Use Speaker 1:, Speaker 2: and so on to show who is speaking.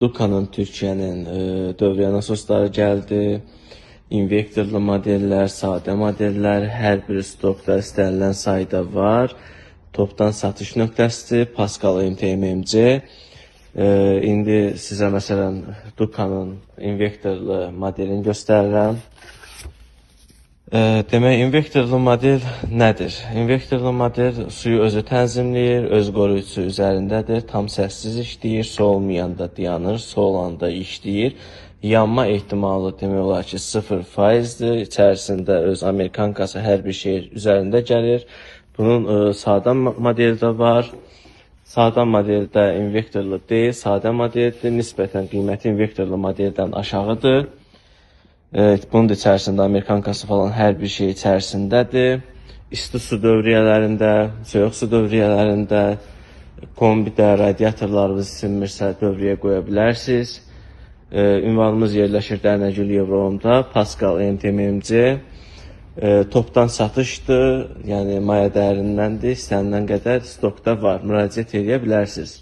Speaker 1: Dukanın Türkiyənin dövriyyə nasosları gəldi. Invektorlu modellər, sadə modellər, hər biri stokda istənilən sayda var. Topdan satış nöqtəsidir, Pascal MTMMC. İndi sizə məsələn Dukanın invektorlu modelini göstərirəm. Demək, invektorlu model nədir? Invektorlu model suyu özü tənzimləyir, öz qoruyucusu üzərindədir, tam səssiz işləyir, su olmayanda dayanır, su olanda işləyir. Yanma ehtimalı demək olar ki 0%'dir. İçərisində öz amerikankası hər bir şey üzərində gəlir. Bunun sadə modeli də var. Sadə modeldə invektorlu deyil, sadə modeldir. Nisbətən qiyməti invektorlu modeldən aşağıdır. Bunun da içərisində amerikankası falan hər bir şey içərisindədir. İsti su dövriyyələrində, soyuq su dövriyyələrində, kombidə radiatorlarınız isinmirsə dövriyyə qoya bilərsiniz. Ünvanımız yerləşir Dərnəgül Evromda, Pascal MTMMC. Topdan satışdır, yəni maya dəyərindəndir, istənilən qədər stokda var, müraciət edə bilərsiniz.